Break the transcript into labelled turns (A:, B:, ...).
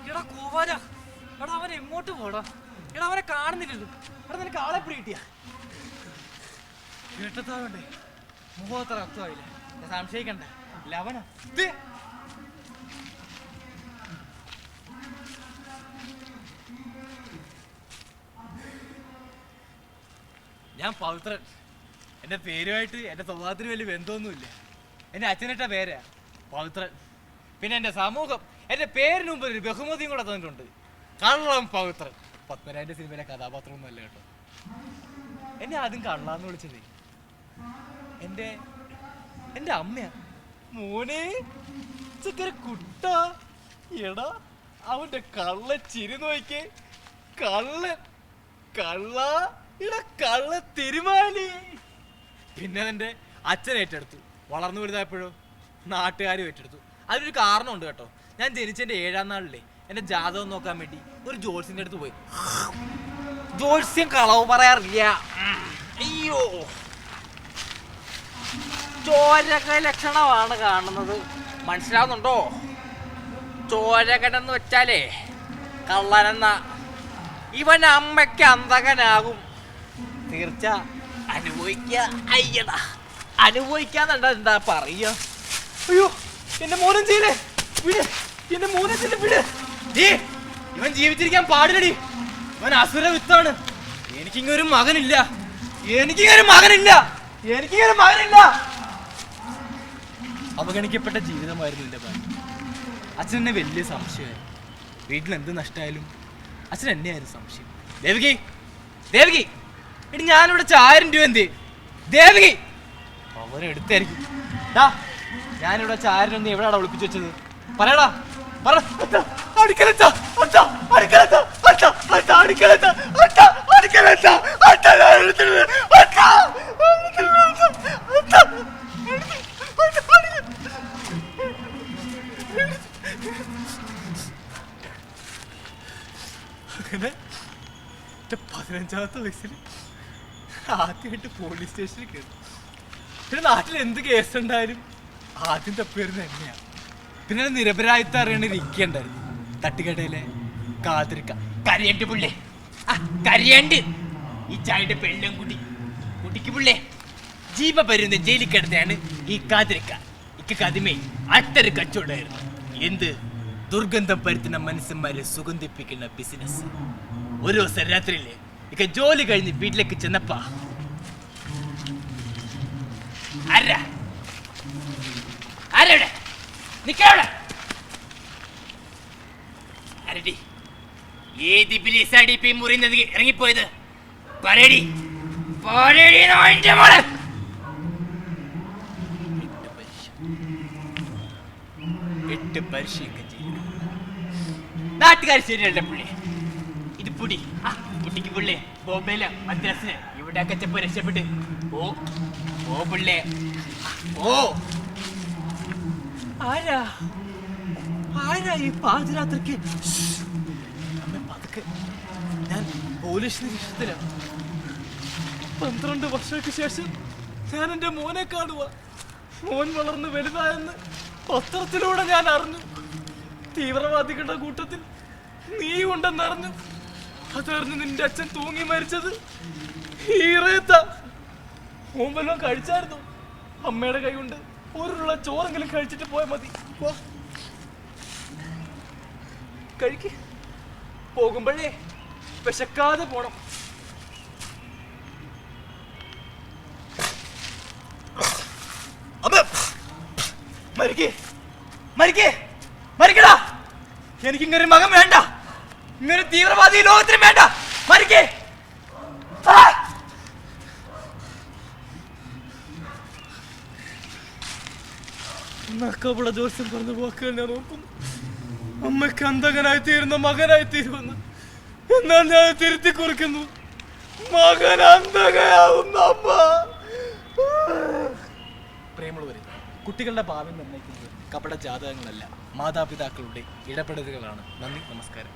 A: എടാ കൂവാന, എടാ അവൻ എങ്ങോട്ട് പോടാ? എടാ അവനെ കാണുന്നില്ലല്ലോ. എടാ നിനക്ക് ആളെ പിടികിട്ടിയ കേട്ടത്താവണ്ടേ? മുഖത്ര അർത്ഥമായില്ല. സംശയിക്കണ്ട, ലവന ഞാൻ പവിത്രൻ. എന്റെ പേരുമായിട്ട് എന്റെ സ്വഭാവത്തിന് വലിയ ബന്ധമൊന്നുമില്ല. എന്റെ അച്ഛനിട്ട പേരാ പവിത്രൻ. പിന്നെ എന്റെ സമൂഹം എന്റെ പേരിന് മുമ്പ് ഒരു ബഹുമതിയും കൂടെ തന്നിട്ടുണ്ട്, കള്ളം പവിത്രൻ. പത്മനാഭന്റെ സിനിമയിലെ കഥാപാത്രമൊന്നും അല്ല കേട്ടോ. എന്നെ ആദ്യം കള്ളാന്ന് വിളിച്ചതേ എന്റെ അമ്മയാ. മോനെ ചക്കര കുട്ട, എടാ അവന്റെ കള്ള ചിരി നോക്കിയേ. കള്ളൻ കള്ള ഇട കള്ള തിരുമാലി. പിന്നെ എന്റെ അച്ഛൻ ഏറ്റെടുത്തു. വളർന്നു വലുതായപ്പോഴോ നാട്ടുകാരും ഏറ്റെടുത്തു. അതിനൊരു കാരണമുണ്ട് കേട്ടോ. ഞാൻ ജനിച്ചെന്റെ 7ാം നാളിലെ എന്റെ ജാതകം നോക്കാൻ വേണ്ടി ഒരു ജോത്സ്യന്റെ അടുത്ത് പോയി. ജോത്സ്യം കളവ് പറയാറില്ല. അയ്യോ, ചോരക ലക്ഷണമാണ് കാണുന്നത്, മനസ്സിലാവുന്നുണ്ടോ? ചോരകനെന്ന് വെച്ചാലേ കള്ളനെന്ന. ഇവൻ അമ്മയ്ക്ക് അന്തകനാകും തീർച്ച. അനുഭവിക്ക. അയ്യടാ, അനുഭവിക്കാന്നുണ്ട എന്താ പറയുക? അയ്യോ, എന്റെ മോനും ചെയ്യലേ. വിട്, എന്റെ മോനെ ചെയ്ത് വിട്. ഇവൻ ജീവിച്ചിരിക്കാൻ പാടില്ലടി. ഇവൻ അസുര വിത്താണ്. എനിക്കിങ്ങൊരു മകനില്ല. അവഗണിക്കപ്പെട്ട ജീവിതമായിരുന്നു എന്റെ ഭാര്യ. അച്ഛനെന്നെ വലിയ സംശയമായി. വീട്ടിൽ എന്ത് നഷ്ടമായാലും അച്ഛൻ എന്നെയായിരുന്നു സംശയം. ദേവകി എടി, ഞാനിവിടെ 1000 രൂപ എന്തേ? ദേവകി അവരെടുത്തായിരിക്കും. ഞാനിവിടെ 1000 രൂപ എവിടെയാണ് ഒളിപ്പിച്ചു വെച്ചത്? പറയടാ, പറ. അങ്ങനെ 15ാമത്തെ വയസ്സിൽ ആദ്യമായിട്ട് പോലീസ് സ്റ്റേഷനിൽ കയറി. പിന്നെ നാട്ടിൽ എന്ത് കേസുണ്ടായാലും ആദ്യം തപ്പുവരുന്ന എന്നെയാണ്. പിന്നെ നിരപരാധിത്വം അറിയണ ഇരിക്കണ്ടായിരുന്നു. തട്ടുകടയിലെ കാതിരിക്ക കരിയണ്ട് പുള്ളേ, കരിയണ്ട് ഈ ചായയുടെ പെണ്ണും കുട്ടിക്ക് പുള്ളേ ജീവ പരുന്ന ജയിലിൽ കിടന്നെയാണ് ഈ കാതിരിക്ക. കതിമേ അട്ടൊരു കച്ചവടമായിരുന്നു. എന്ത് ദുർഗന്ധം പരുത്തുന്ന മനുഷ്യന്മാരെ സുഗന്ധിപ്പിക്കുന്ന ബിസിനസ്. ഒരു ദിവസം രാത്രിയിലെ ജോലി കഴിഞ്ഞ് വീട്ടിലേക്ക് ചെന്നപ്പാ മുറിയുന്നത് ഇറങ്ങിപ്പോയത്? പറയടി, നാട്ടുകാർ ശരിയല്ല പുള്ളി. ഇത് പുടി കുട്ടിക്ക് പുള്ളേ ബോംബെയില് മദ്രാസിന് ഇവിടെ കച്ചപ്പ് രക്ഷപ്പെട്ട് ഓ പുള്ളേ ഓ. ആരാ ഈ പാതിരാത്രിക്ക്? പതുക്കെ. ഞാൻ പോലീസിന് ഇഷ്ടത്തിലാണ്. 12 വർഷങ്ങൾക്ക് ശേഷം ഞാൻ എന്റെ മോനെ കാണുക. മോൻ വളർന്ന് വലുതായെന്ന് പത്രത്തിലൂടെ ഞാൻ അറിഞ്ഞു. തീവ്രവാദികളുടെ കൂട്ടത്തിൽ നീ ഉണ്ടെന്നറിഞ്ഞു. അതറിഞ്ഞ് നിന്റെ അച്ഛൻ തൂങ്ങി മരിച്ചത് മോൻ വല്ലതും കഴിച്ചായിരുന്നു? അമ്മയുടെ കൈ കൊണ്ട് ഒരുള്ള ചോറെങ്കിലും കഴിച്ചിട്ട് പോയാൽ മതി. കഴിക്ക്. പോകുമ്പോഴേ വിശക്കാതെ പോണം. മരിക്കടാ. എനിക്കിങ്ങനൊരു മകൻ വേണ്ട. ഇങ്ങനെ തീവ്രവാദി ലോകത്തിനും വേണ്ട. മരിക്കേ. നക്കമുള്ള ജോത്സ്യം പറഞ്ഞ വാക്കുകൾ ഞാൻ ഓർക്കുന്നു. അമ്മയ്ക്ക് അന്തകനായി തീരുന്ന മകനായി തീരുമെന്ന്. എന്നാൽ ഞാൻ തിരുത്തി കുറിക്കുന്നു. മകൻ അന്തകനാവുന്ന അമ്മ. പ്രേമുള്ളവരെ, കുട്ടികളുടെ ഭാവി നിർണ്ണയിക്കുന്നത് കപട ജാതകങ്ങളല്ല, മാതാപിതാക്കളുടെ ഇടപെടലുകളാണ്. നന്ദി, നമസ്കാരം.